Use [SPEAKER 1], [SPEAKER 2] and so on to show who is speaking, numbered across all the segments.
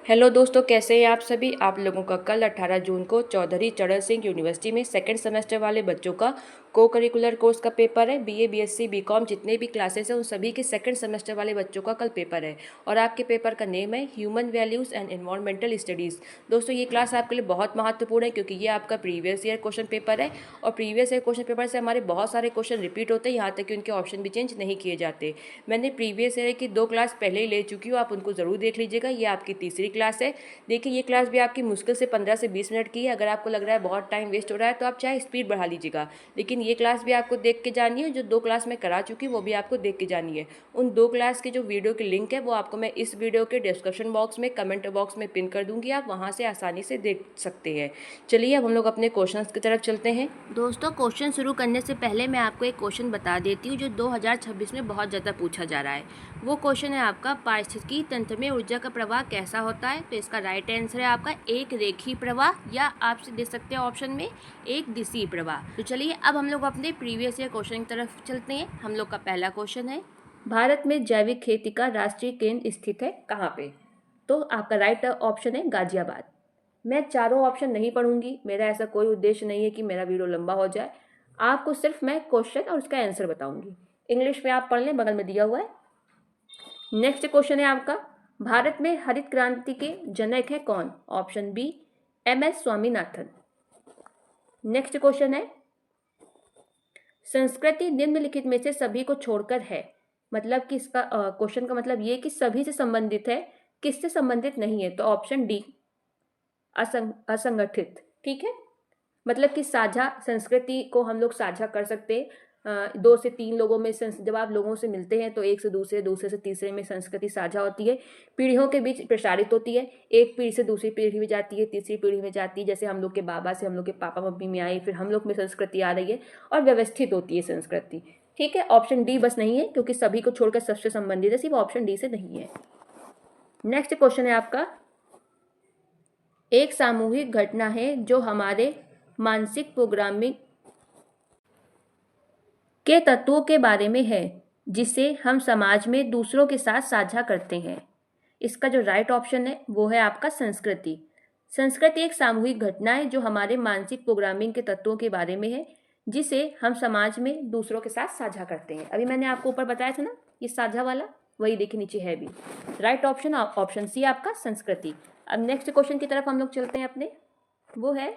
[SPEAKER 1] Hello दोस्तों, कैसे हैं आप सभी। आप लोगों का कल 18 जून को चौधरी चरण सिंह यूनिवर्सिटी में सेकंड सेमेस्टर वाले बच्चों का को करिकुलर कोर्स का पेपर है। बीए, बीएससी, बीकॉम जितने भी क्लासेस हैं उन सभी के सेकंड सेमेस्टर वाले बच्चों का कल पेपर है और आपके पेपर का नेम है human values and environmental studies. दोस्तों, ये क्लास आपके लिए बहुत महत्वपूर्ण है क्योंकि ये आपका प्रीवियस ईयर क्वेश्चन पेपर है और प्रीवियस ईयर क्वेश्चन पेपर से हमारे बहुत सारे क्वेश्चन रिपीट होते हैं, यहाँ तक कि उनके ऑप्शन भी चेंज नहीं किए जाते। मैंने प्रीवियस ईयर की 2 क्लास पहले ही ले चुकी हूँ, आप उनको ज़रूर देख लीजिएगा। ये आपकी तीसरी क्लास है। देखिए, ये क्लास भी आपकी मुश्किल से 15 से 20 मिनट की है। अगर आपको लग रहा है बहुत टाइम वेस्ट हो रहा है तो आप चाहे स्पीड बढ़ा लीजिएगा, लेकिन ये क्लास भी आपको देख के जानी है। जो 2 क्लास मैं करा चुकी हूँ वो भी आपको देख के जानी है। उन 2 क्लास के जो वीडियो की लिंक है वो आपको मैं इस वीडियो के डिस्क्रिप्शन बॉक्स में, कमेंट बॉक्स में पिन कर दूंगी, आप वहाँ से आसानी से देख सकते हैं। चलिए अब हम लोग अपने क्वेश्चंस की तरफ चलते हैं। दोस्तों, क्वेश्चन शुरू करने से पहले मैं आपको एक क्वेश्चन बता देती हूँ जो 2026 में बहुत ज़्यादा पूछा जा रहा है। वो क्वेश्चन है आपका, पारिस्थितिकी तंत्र में ऊर्जा का प्रवाह कैसा होता है। तो इसका राइट आंसर है आपका एक रेखीय प्रवाह, या आपसे दे सकते हैं ऑप्शन में एक दिशीय प्रवाह। तो चलिए अब हम लोग अपने प्रीवियस ईयर क्वेश्चन की तरफ चलते हैं। हम लोग का पहला क्वेश्चन है, भारत में जैविक खेती का राष्ट्रीय केंद्र स्थित है कहाँ पे। तो आपका राइट ऑप्शन है गाजियाबाद। मैं चारों ऑप्शन नहीं पढ़ूंगी, मेरा ऐसा कोई उद्देश्य नहीं है कि मेरा वीडियो लंबा हो जाए। आपको सिर्फ मैं क्वेश्चन और उसका आंसर बताऊंगी। इंग्लिश में आप पढ़ लें, बगल में दिया हुआ है। नेक्स्ट क्वेश्चन है आपका, भारत में हरित क्रांति के जनक है कौन। Option B MS Swaminathan. Next question है, संस्कृति निम्नलिखित में से सभी को छोड़कर है। मतलब कि इसका क्वेश्चन का मतलब ये कि सभी से संबंधित है, किससे संबंधित नहीं है। तो ऑप्शन डी असंगठित। ठीक है, मतलब कि साझा संस्कृति को हम लोग साझा कर सकते हैं। 2 से 3 लोगों में जब आप लोगों से मिलते हैं तो एक से दूसरे, दूसरे से तीसरे में संस्कृति साझा होती है, पीढ़ियों के बीच प्रसारित होती है। एक पीढ़ी से दूसरी पीढ़ी में जाती है, तीसरी पीढ़ी में जाती है। जैसे हम लोग के बाबा से हम लोग के पापा मम्मी में आई, फिर हम लोग में संस्कृति आ रही है और व्यवस्थित होती है संस्कृति। ठीक है, ऑप्शन डी बस नहीं है क्योंकि सभी को छोड़कर सबसे संबंधित है, सिर्फ ऑप्शन डी से नहीं है। नेक्स्ट क्वेश्चन है आपका, एक सामूहिक घटना है जो हमारे मानसिक प्रोग्रामिंग के तत्वों के बारे में है, जिसे हम समाज में दूसरों के साथ साझा करते हैं। इसका जो राइट ऑप्शन है वो है आपका संस्कृति। संस्कृति एक सामूहिक घटना है जो हमारे मानसिक प्रोग्रामिंग के तत्वों के बारे में है, जिसे हम समाज में दूसरों के साथ साझा करते हैं। अभी मैंने आपको ऊपर बताया था ना, ये साझा वाला, वही देखिए नीचे है भी। राइट ऑप्शन ऑप्शन सी आपका संस्कृति। अब नेक्स्ट क्वेश्चन की तरफ हम लोग चलते हैं अपने, वो है,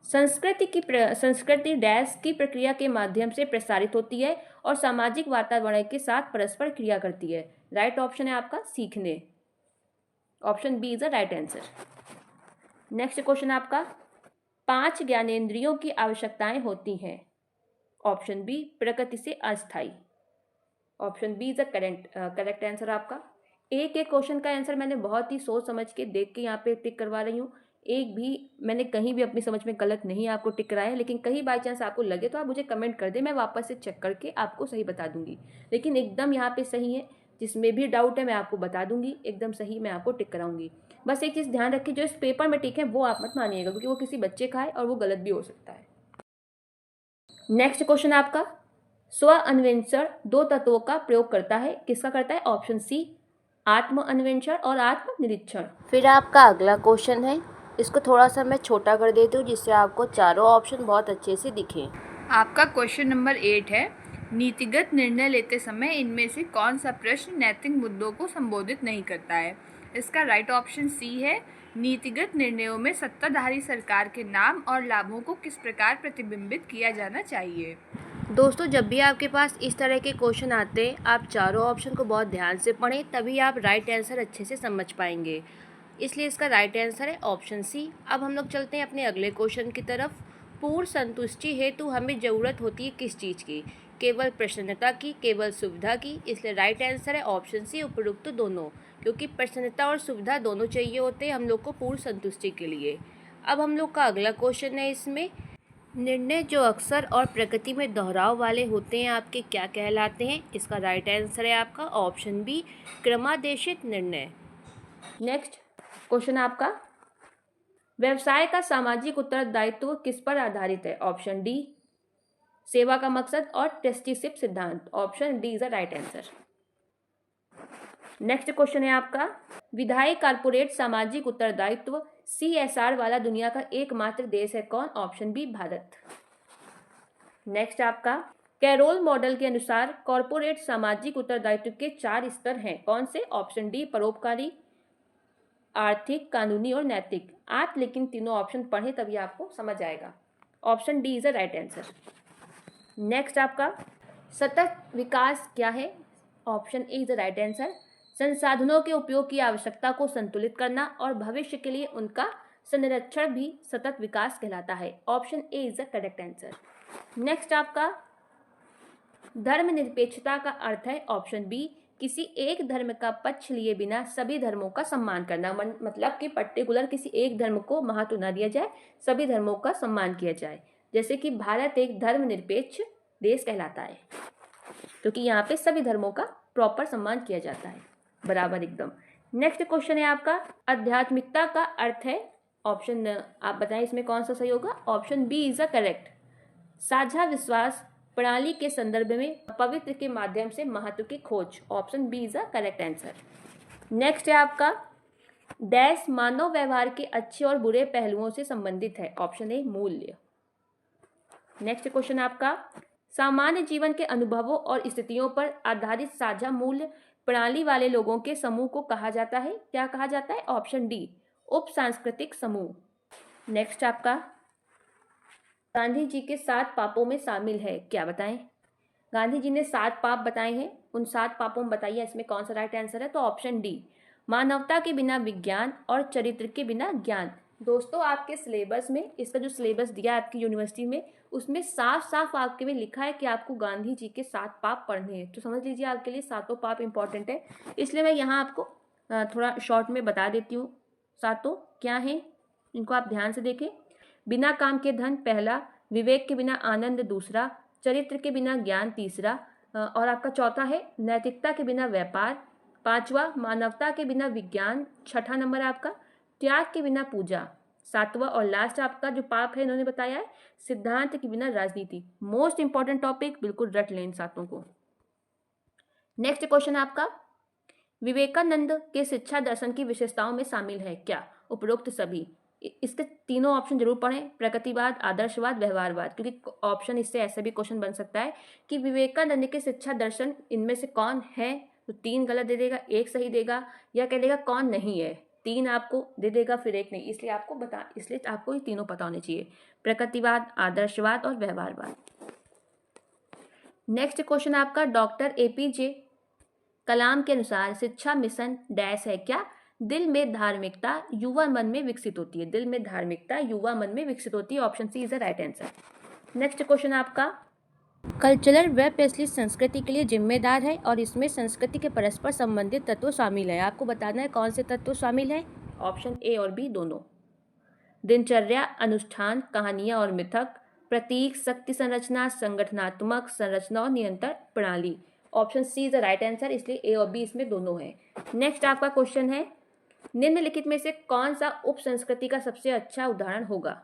[SPEAKER 1] संस्कृति डैश की प्रक्रिया के माध्यम से प्रसारित होती है और सामाजिक वातावरण के साथ परस्पर क्रिया करती है। राइट ऑप्शन है आपका सीखने। Option B is the right answer. Next question आपका, 5 ज्ञानेंद्रियों की आवश्यकताएं होती हैं। ऑप्शन बी प्रकृति से अस्थायी। Option B is the correct answer आपका। एक एक क्वेश्चन का आंसर मैंने बहुत ही सोच समझ के देख के यहाँ पे टिक करवा रही हूँ। एक भी मैंने कहीं भी अपनी समझ में गलत नहीं आपको टिक कराया है, लेकिन कहीं बाई चांस आपको लगे तो आप मुझे कमेंट कर दें, मैं वापस से चेक करके आपको सही बता दूंगी। लेकिन एकदम यहाँ पे सही है, जिसमें भी डाउट है मैं आपको बता दूंगी, एकदम सही मैं आपको टिक कराऊंगी। बस एक चीज़ ध्यान रखिए, जो इस पेपर में टिक है वो आप मत मानिएगा, क्योंकि वो किसी बच्चे का है और वो गलत भी हो सकता है। नेक्स्ट क्वेश्चन आपका, स्व अन्वेषण 2 तत्वों का प्रयोग करता है, किसका करता है। ऑप्शन सी आत्म अन्वेषण और आत्मनिरीक्षण। फिर आपका अगला क्वेश्चन है, इसको थोड़ा सा मैं छोटा कर देती हूँ जिससे आपको चारों ऑप्शन बहुत अच्छे से दिखें।
[SPEAKER 2] आपका क्वेश्चन नंबर 8 है, नीतिगत निर्णय लेते समय इनमें से कौन सा प्रश्न नैतिक मुद्दों को संबोधित नहीं करता है। इसका राइट ऑप्शन सी है, नीतिगत निर्णयों में सत्ताधारी सरकार के नाम और लाभों को किस प्रकार प्रतिबिंबित किया जाना चाहिए।
[SPEAKER 1] दोस्तों, जब भी आपके पास इस तरह के क्वेश्चन आते हैं आप चारों ऑप्शन को बहुत ध्यान से पढ़ें, तभी आप राइट आंसर अच्छे से समझ पाएंगे। इसलिए इसका राइट आंसर है ऑप्शन सी। अब हम लोग चलते हैं अपने अगले क्वेश्चन की तरफ। पूर्ण संतुष्टि हेतु हमें ज़रूरत होती है किस चीज़ की। केवल प्रसन्नता की, केवल सुविधा की। इसलिए राइट आंसर है ऑप्शन सी, उपरोक्त दोनों, क्योंकि प्रसन्नता और सुविधा दोनों चाहिए होते हैं हम लोग को पूर्ण संतुष्टि के लिए। अब हम लोग का अगला क्वेश्चन है, इसमें निर्णय जो अक्सर और प्रकृति में दोहराव वाले होते हैं आपके क्या कहलाते हैं। इसका राइट आंसर है आपका ऑप्शन बी, क्रमादेशित निर्णय। नेक्स्ट क्वेश्चन आपका, व्यवसाय का सामाजिक उत्तरदायित्व किस पर आधारित है। ऑप्शन डी सेवा का मकसद और ट्रस्टीशिप सिद्धांत। Option D is the right answer. Next question है आपका, विधायी कारपोरेट सामाजिक उत्तरदायित्व CSR वाला दुनिया का एकमात्र देश है कौन? Option B Bharat. नेक्स्ट आपका, कैरोल मॉडल के अनुसार कॉरपोरेट सामाजिक उत्तरदायित्व के 4 स्तर हैं कौन से? ऑप्शन डी परोपकारी, आर्थिक, कानूनी और नैतिक। आप लेकिन तीनों ऑप्शन पढ़ें तभी आपको समझ आएगा। Option D is the right answer. Next आपका, सतत विकास क्या है? Option A is the right answer. संसाधनों के उपयोग की आवश्यकता को संतुलित करना और भविष्य के लिए उनका संरक्षण भी सतत विकास कहलाता है। Option A is the correct answer. Next आपका, धर्मनिरपेक्षता का अर्थ है ऑप्शन बी किसी एक धर्म का पक्ष लिए बिना सभी धर्मों का सम्मान करना। मतलब कि पर्टिकुलर किसी एक धर्म को महत्व न दिया जाए, सभी धर्मों का सम्मान किया जाए। जैसे कि भारत एक धर्मनिरपेक्ष देश कहलाता है क्योंकि यहाँ पे सभी धर्मों का प्रॉपर सम्मान किया जाता है, बराबर एकदम। नेक्स्ट क्वेश्चन है आपका, आध्यात्मिकता का अर्थ है ऑप्शन, आप बताएं इसमें कौन सा सही होगा? Option B is the correct. साझा विश्वास प्रणाली के संदर्भ में पवित्र के माध्यम से महत्व की खोज। Option B is the correct answer. Next है आपका, डैश मानव व्यवहार के अच्छे और बुरे पहलुओं से संबंधित है। ऑप्शन ए मूल्य। नेक्स्ट क्वेश्चन आपका, सामान्य जीवन के अनुभवों और स्थितियों पर आधारित साझा मूल्य प्रणाली वाले लोगों के समूह को कहा जाता है, क्या कहा जाता है? ऑप्शन डी उप सांस्कृतिक समूह। नेक्स्ट आपका, गांधी जी के 7 पापों में शामिल है, क्या बताएं? गांधी जी ने 7 पाप बताए हैं, उन 7 पापों में बताइए इसमें कौन सा राइट आंसर है? तो ऑप्शन डी मानवता के बिना विज्ञान और चरित्र के बिना ज्ञान। दोस्तों आपके सिलेबस में, इसका जो सिलेबस दिया है आपकी यूनिवर्सिटी में, उसमें साफ साफ आपके में लिखा है कि आपको गांधी जी के 7 पाप पढ़ने हैं। तो समझ लीजिए आपके लिए 7 पाप इंपॉर्टेंट है, इसलिए मैं यहाँ आपको थोड़ा शॉर्ट में बता देती हूँ। 7 क्या हैं इनको आप ध्यान से देखें। बिना काम के धन पहला, विवेक के बिना आनंद दूसरा, चरित्र के बिना ज्ञान तीसरा, और आपका चौथा है नैतिकता के बिना व्यापार, 5वां मानवता के बिना विज्ञान, 6ठा नंबर आपका त्याग के बिना पूजा, 7वां और लास्ट आपका जो पाप है इन्होंने बताया है सिद्धांत के बिना राजनीति। मोस्ट इंपॉर्टेंट टॉपिक, बिल्कुल रट लें इन 7 को। नेक्स्ट क्वेश्चन आपका, विवेकानंद के शिक्षा दर्शन की विशेषताओं में शामिल है क्या? उपरोक्त सभी। इसके तीनों ऑप्शन जरूर पढ़ें, प्रगतिवाद, आदर्शवाद, व्यवहारवाद, क्योंकि ऑप्शन इससे ऐसे भी क्वेश्चन बन सकता है कि विवेकानंद के शिक्षा दर्शन इनमें से कौन है, तो 3 गलत दे देगा, 1 सही देगा, या कह देगा कौन नहीं है, 3 आपको दे देगा फिर 1 नहीं। इसलिए आपको ये तीनों पता होने चाहिए, प्रगतिवाद, आदर्शवाद और व्यवहारवाद। नेक्स्ट क्वेश्चन आपका, डॉक्टर APJ कलाम के अनुसार शिक्षा मिशन डैश है क्या? दिल में धार्मिकता युवा मन में विकसित होती है। दिल में धार्मिकता युवा मन में विकसित होती है। Option C is the right answer. Next question आपका, कल्चरल व पेस्टली संस्कृति के लिए जिम्मेदार है और इसमें संस्कृति के परस्पर संबंधित तत्व शामिल है। आपको बताना है कौन से तत्व शामिल है। ऑप्शन ए और बी दोनों। दिनचर्या, अनुष्ठान, कहानियां और मिथक, प्रतीक, शक्ति संरचना, संगठनात्मक संरचना और नियंत्रण प्रणाली। Option C is the right answer, इसलिए ए और बी इसमें दोनों है। नेक्स्ट आपका क्वेश्चन है, निम्नलिखित में से कौन सा उप संस्कृति का सबसे अच्छा उदाहरण होगा?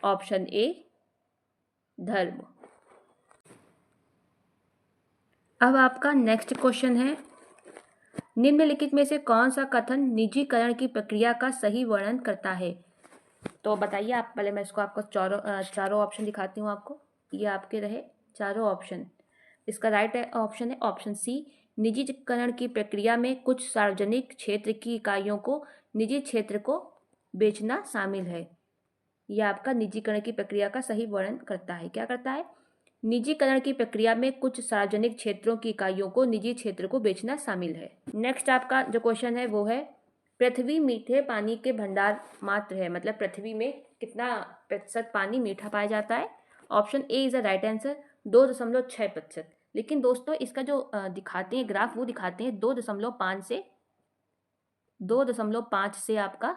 [SPEAKER 1] ऑप्शन ए धर्म। अब आपका नेक्स्ट क्वेश्चन है, निम्नलिखित में से कौन सा कथन निजीकरण की प्रक्रिया का सही वर्णन करता है? तो बताइए आप, पहले मैं इसको आपको चारों ऑप्शन दिखाती हूँ आपको। ये आपके रहे चारों ऑप्शन। इसका राइट ऑप्शन है ऑप्शन सी, निजीकरण की प्रक्रिया में कुछ सार्वजनिक क्षेत्र की इकाइयों को निजी क्षेत्र को बेचना शामिल है। यह आपका निजीकरण की प्रक्रिया का सही वर्णन करता है। क्या करता है? निजीकरण की प्रक्रिया में कुछ सार्वजनिक क्षेत्रों की इकाइयों को निजी क्षेत्र को बेचना शामिल है। नेक्स्ट आपका जो क्वेश्चन है वो है, पृथ्वी मीठे पानी के भंडार मात्र है। मतलब पृथ्वी में कितना प्रतिशत पानी मीठा पाया जाता है? Option A is the right answer, 2.6%। लेकिन दोस्तों इसका जो दिखाते हैं ग्राफ, वो दिखाते हैं 2.5 से आपका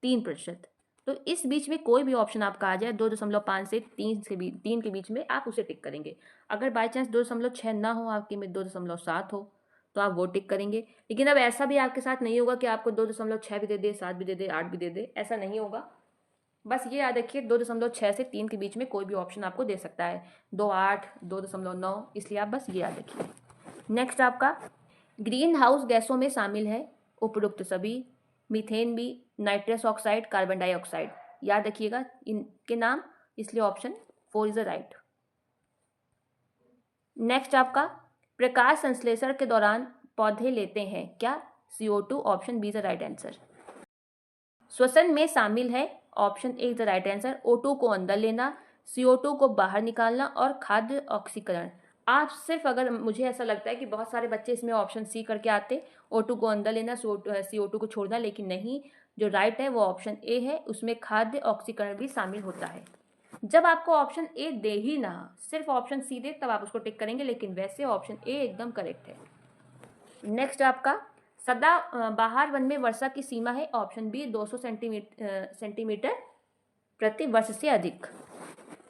[SPEAKER 1] 3%। तो इस बीच में कोई भी ऑप्शन आपका आ जाए 2.5 से 3 के बीच में, आप उसे टिक करेंगे। अगर बाई चांस 2.6 ना हो, आपके में 2.7 हो, तो आप वो टिक करेंगे। लेकिन अब ऐसा भी आपके साथ नहीं होगा कि आपको 2.6 भी दे दे, 7 भी दे दे, 8 भी दे दे, ऐसा नहीं होगा। बस ये याद रखिए 2.6 से 3 के बीच में कोई भी ऑप्शन आपको दे सकता है, 2.8, 2.9, इसलिए आप बस ये याद रखिए। नेक्स्ट आपका, ग्रीन हाउस गैसों में शामिल है उपरोक्त सभी, मीथेन भी, नाइट्रस ऑक्साइड, कार्बन डाइऑक्साइड। याद रखिएगा इनके नाम, इसलिए option 4 is the right. Next आपका, प्रकाश संश्लेषण के दौरान पौधे लेते हैं क्या? CO2, option B is the right answer. श्वसन में शामिल है, option A is the right answer, O2 को अंदर लेना, CO2 को बाहर निकालना और खाद्य ऑक्सीकरण। आप सिर्फ, अगर मुझे ऐसा लगता है कि बहुत सारे बच्चे इसमें ऑप्शन सी करके आते, O2 को अंदर लेना, CO2 को छोड़ना, लेकिन नहीं, जो राइट है वो ऑप्शन ए है, उसमें खाद्य ऑक्सीकरण भी शामिल होता है। जब आपको ऑप्शन ए दे ही ना, सिर्फ ऑप्शन सी दे, तब आप उसको टिक करेंगे, लेकिन वैसे ऑप्शन ए एकदम करेक्ट है। नेक्स्ट आपका, सदा बाहर वन में वर्षा की सीमा है, ऑप्शन बी 200 सेंटीमीटर प्रति वर्ष से अधिक।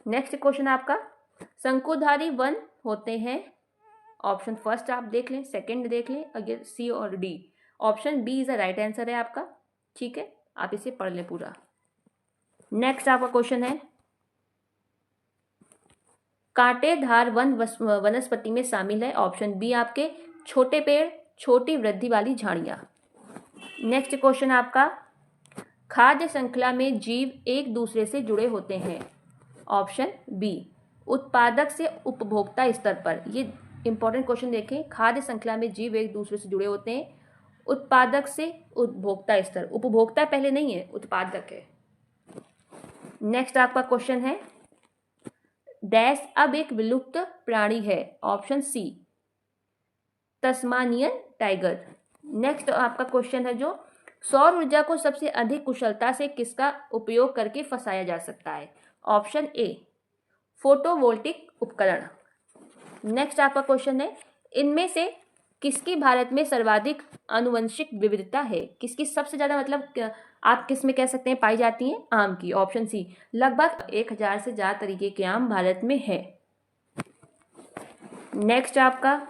[SPEAKER 1] नेक्स्ट क्वेश्चन आपका, शंकुधारी वन होते हैं, ऑप्शन फर्स्ट आप देख लें, सेकंड देख लें, अगर सी और D. Option B is the right answer है आपका, ठीक है, आप इसे पढ़ लें पूरा। नेक्स्ट आपका क्वेश्चन है, कांटेदार वन वनस्पति में शामिल है, ऑप्शन बी आपके छोटे पेड़, छोटी वृद्धि वाली झाड़ियां। नेक्स्ट क्वेश्चन आपका, खाद्य श्रृंखला में जीव एक दूसरे से जुड़े होते हैं, ऑप्शन बी उत्पादक से उपभोक्ता स्तर पर। ये इंपॉर्टेंट क्वेश्चन देखें, खाद्य श्रृंखला में जीव एक दूसरे से जुड़े होते हैं, उत्पादक से उपभोक्ता स्तर, उपभोक्ता पहले नहीं है, उत्पादक है। नेक्स्ट आपका क्वेश्चन है, डैश अब एक विलुप्त प्राणी है, option C Tasmanian tiger. Next आपका क्वेश्चन है जो, सौर ऊर्जा को सबसे अधिक कुशलता से किसका उपयोग करके फंसाया जा सकता है, ऑप्शन ए फोटोवोल्टिक उपकरण। नेक्स्ट आपका क्वेश्चन है, इनमें से किसकी भारत में सर्वाधिक आनुवंशिक विविधता है, किसकी सबसे ज्यादा, मतलब आप किस में कह सकते हैं पाई जाती हैं, आम की, ऑप्शन सी लगभग 1000 से ज्यादा तरीके के आम भारत में है। नेक्स्ट आपका,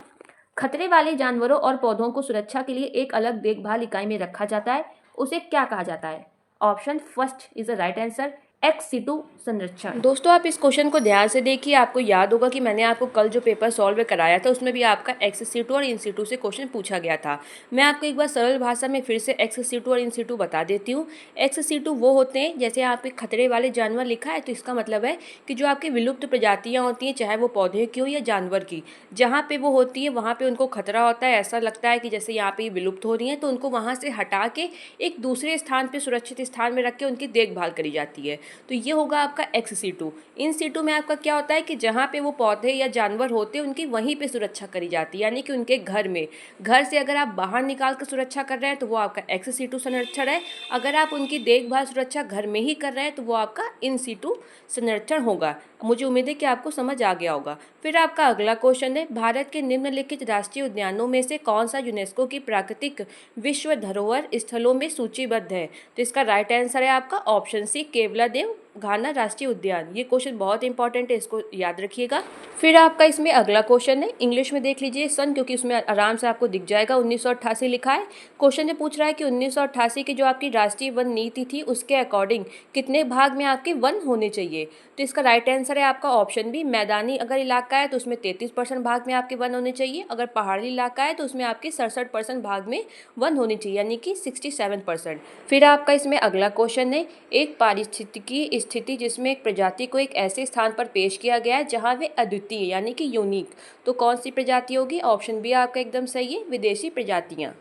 [SPEAKER 1] खतरे वाले जानवरों और पौधों को सुरक्षा के लिए एक अलग देखभाल इकाई में रखा जाता है, उसे क्या कहा जाता है, option first is the right answer, ex-situ संरक्षण। दोस्तों आप इस क्वेश्चन को ध्यान से देखिए, आपको याद होगा कि मैंने आपको कल जो पेपर सॉल्व कराया था उसमें भी आपका ex-situ और in-situ से क्वेश्चन पूछा गया था। मैं आपको एक बार सरल भाषा में फिर से ex-situ और in-situ बता देती हूँ। ex-situ वो होते हैं, जैसे आप एक खतरे वाले जानवर लिखा है तो इसका मतलब है कि जो आपकी विलुप्त प्रजातियाँ होती हैं, चाहे वो पौधे की हो या जानवर की, जहाँ पे वो होती है वहाँ पे उनको खतरा होता है, ऐसा लगता है कि जैसे यहाँ पे विलुप्त हो रही हैं, तो उनको वहाँ से हटा के एक दूसरे स्थान पे सुरक्षित स्थान में रख के उनकी देखभाल करी जाती है। तो ये होगा आपका ex-situ। in-situ में आपका क्या होता है कि जहाँ पे वो पौधे या जानवर होते हैं उनकी वहीं पे सुरक्षा करी जाती है, यानी कि उनके घर में, घर से अगर आप बाहर निकाल कर सुरक्षा कर रहे हैं तो वो आपका ex-situ संरक्षण है, अगर आप उनकी देखभाल सुरक्षा घर में ही कर रहे हैं तो वो आपका in-situ संरक्षण होगा। मुझे उम्मीद है कि आपको समझ आ गया होगा। फिर आपका अगला क्वेश्चन है, भारत के निम्नलिखित राष्ट्रीय उद्यानों में से कौन सा यूनेस्को की प्राकृतिक विश्व धरोहर स्थलों में सूचीबद्ध है, तो इसका राइट आंसर है आपका ऑप्शन सी केवलादेव घाना राष्ट्रीय उद्यान। ये क्वेश्चन बहुत इंपॉर्टेंट है, इसको याद रखिएगा। फिर आपका इसमें अगला क्वेश्चन है, इंग्लिश में देख लीजिए सन, क्योंकि उसमें आराम से आपको दिख जाएगा, 1988 लिखा है। क्वेश्चन ये पूछ रहा है कि 1988 की जो आपकी राष्ट्रीय वन नीति थी उसके अकॉर्डिंग कितने भाग में आपके वन होने चाहिए, तो इसका राइट आंसर है आपका ऑप्शन बी मैदानी अगर इलाका है तो उसमें 33% भाग में आपके वन होने चाहिए, अगर पहाड़ी इलाका है तो उसमें आपके 67% भाग में वन होने चाहिए, यानी कि 67%। फिर आपका इसमें अगला क्वेश्चन है, एक पारिस्थितिकी स्थिति जिसमें एक प्रजाति को एक ऐसे स्थान पर पेश किया गया है जहां वे अद्वितीय यानी कि यूनिक, तो कौन सी प्रजाति होगी, ऑप्शन बी आपका एकदम सही है, विदेशी प्रजातियां।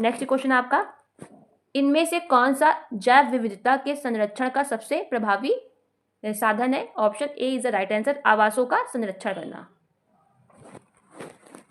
[SPEAKER 1] नेक्स्ट क्वेश्चन आपका, इनमें से कौन सा जैव विविधता के संरक्षण का सबसे प्रभावी साधन है, option A is the right answer, आवासों का संरक्षण करना।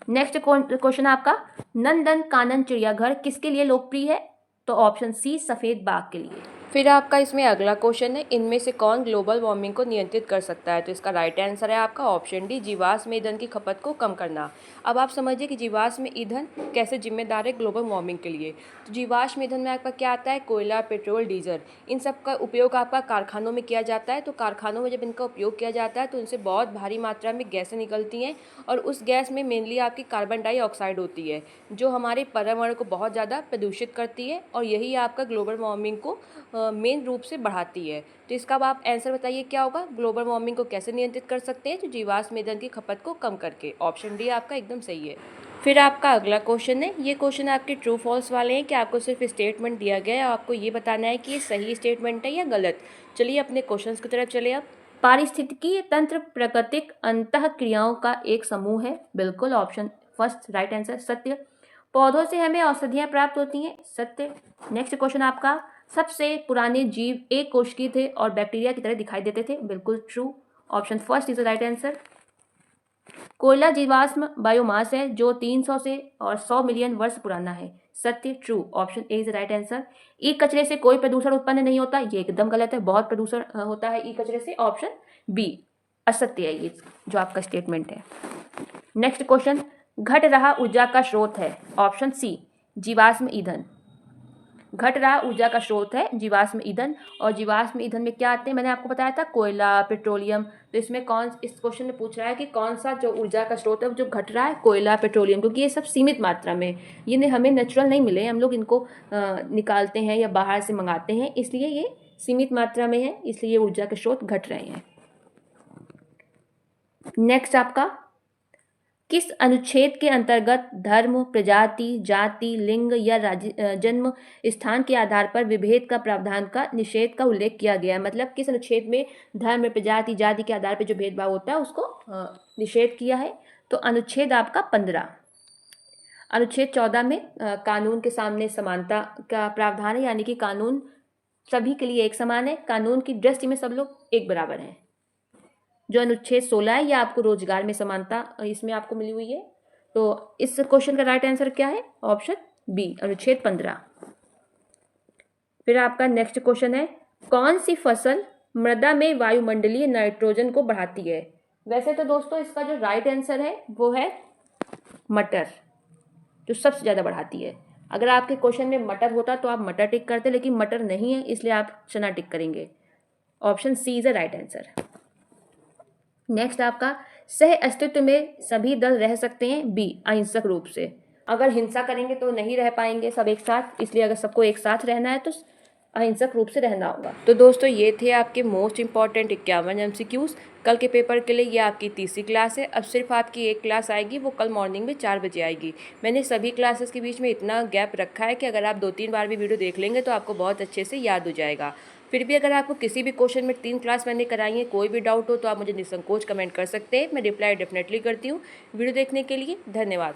[SPEAKER 1] नेक्स्ट क्वेश्चन आपका, नंदनकानन चिड़ियाघर किसके लिए लोकप्रिय है, तो ऑप्शन सी सफेद बाघ के लिए। फिर आपका इसमें अगला क्वेश्चन है, इनमें से कौन ग्लोबल वार्मिंग को नियंत्रित कर सकता है, तो इसका राइट आंसर है आपका ऑप्शन डी जीवाश्म ईंधन की खपत को कम करना। अब आप समझिए कि जीवाश्म ईंधन कैसे जिम्मेदार है ग्लोबल वार्मिंग के लिए। तो जीवाश्म ईंधन में आपका क्या आता है, कोयला, पेट्रोल, डीजल, इन सब का उपयोग आपका कारखानों में किया जाता है। तो कारखानों में जब इनका उपयोग किया जाता है तो उनसे बहुत भारी मात्रा में गैसें निकलती हैं, और उस गैस में मेनली आपकी कार्बन डाइऑक्साइड होती है जो हमारे पर्यावरण को बहुत ज़्यादा प्रदूषित करती है, और यही आपका ग्लोबल वार्मिंग को मेन रूप से बढ़ाती है। तो इसका अब आप आंसर बताइए क्या होगा, ग्लोबल वार्मिंग को कैसे नियंत्रित कर सकते हैं, तो जीवाश्म ईंधन की खपत को कम करके। ऑप्शन डी आपका एकदम सही है। फिर आपका अगला क्वेश्चन है, ये क्वेश्चन आपके ट्रू फॉल्स वाले हैं कि आपको सिर्फ स्टेटमेंट दिया गया है और आपको ये बताना है कि ये सही स्टेटमेंट है या गलत। चलिए अपने क्वेश्चंस की तरफ चले अब। पारिस्थितिकीय तंत्र प्राकृतिक अंतःक्रियाओं का एक समूह है, बिल्कुल ऑप्शन फर्स्ट राइट आंसर सत्य। पौधों से हमें औषधियाँ प्राप्त होती हैं, सत्य। नेक्स्ट क्वेश्चन आपका, सबसे पुराने जीव एक कोशिकीय थे और बैक्टीरिया की तरह दिखाई देते थे, बिल्कुल true, option first is the right answer. कोयला जीवाश्म बायोमास है जो 300 से और 100 मिलियन वर्ष पुराना है, सत्य, true, option A is right answer. E कचरे से कोई प्रदूषण उत्पन्न नहीं होता, ये एकदम गलत है, बहुत प्रदूषण होता है ई कचरे से, ऑप्शन बी असत्य है ये जो आपका स्टेटमेंट है। नेक्स्ट क्वेश्चन, घट रहा ऊर्जा का स्रोत है, ऑप्शन सी जीवाश्म ईंधन। घट रहा ऊर्जा का स्रोत है जीवाश्म ईंधन, और जीवाश्म ईंधन में क्या आते हैं, मैंने आपको बताया था कोयला, पेट्रोलियम। तो इसमें इस क्वेश्चन में पूछ रहा है कि कौन सा जो ऊर्जा का स्रोत है जो घट रहा है, कोयला, पेट्रोलियम, क्योंकि ये सब सीमित मात्रा में, ये हमें नेचुरल नहीं मिले, हम लोग इनको निकालते हैं या बाहर से मंगाते हैं, इसलिए ये सीमित मात्रा में है, इसलिए ये ऊर्जा के स्रोत घट रहे हैं। नेक्स्ट आपका, किस अनुच्छेद के अंतर्गत धर्म, प्रजाति, जाति, लिंग या जन्म स्थान के आधार पर विभेद का प्रावधान का निषेध का उल्लेख किया गया है, मतलब किस अनुच्छेद में धर्म, प्रजाति, जाति के आधार पर जो भेदभाव होता है उसको निषेध किया है। तो अनुच्छेद आपका 15। अनुच्छेद 14 में कानून के सामने समानता का प्रावधान है, यानी कि कानून सभी के लिए एक समान है, कानून की दृष्टि में सब लोग एक बराबर हैं। जो अनुच्छेद 16 है, यह आपको रोजगार में समानता इसमें आपको मिली हुई है। तो इस क्वेश्चन का राइट आंसर क्या है, ऑप्शन बी अनुच्छेद 15। फिर आपका नेक्स्ट क्वेश्चन है, कौन सी फसल मृदा में वायुमंडलीय नाइट्रोजन को बढ़ाती है। वैसे तो दोस्तों इसका जो राइट आंसर है वो है मटर, जो सबसे ज़्यादा बढ़ाती है। अगर आपके क्वेश्चन में मटर होता तो आप मटर टिक करते, लेकिन मटर नहीं है इसलिए आप चना टिक करेंगे, option C is the right answer. Next आपका, सह अस्तित्व में सभी दल रह सकते हैं, बी अहिंसक रूप से। अगर हिंसा करेंगे तो नहीं रह पाएंगे सब एक साथ, इसलिए अगर सबको एक साथ रहना है तो अहिंसक रूप से रहना होगा। तो दोस्तों ये थे आपके मोस्ट इंपॉर्टेंट 51 MCQs। कल के पेपर के लिए ये आपकी तीसरी क्लास है। अब सिर्फ आपकी एक क्लास आएगी, वो कल मॉर्निंग में 4 बजे आएगी। मैंने सभी क्लासेस के बीच में इतना गैप रखा है कि अगर आप 2-3 बार भी वीडियो देख लेंगे तो आपको बहुत अच्छे से याद हो जाएगा। फिर भी अगर आपको किसी भी क्वेश्चन में 3 क्लास मैंने कराई है, कोई भी डाउट हो तो आप मुझे निसंकोच कमेंट कर सकते हैं, मैं रिप्लाई डेफिनेटली करती हूँ। वीडियो देखने के लिए धन्यवाद।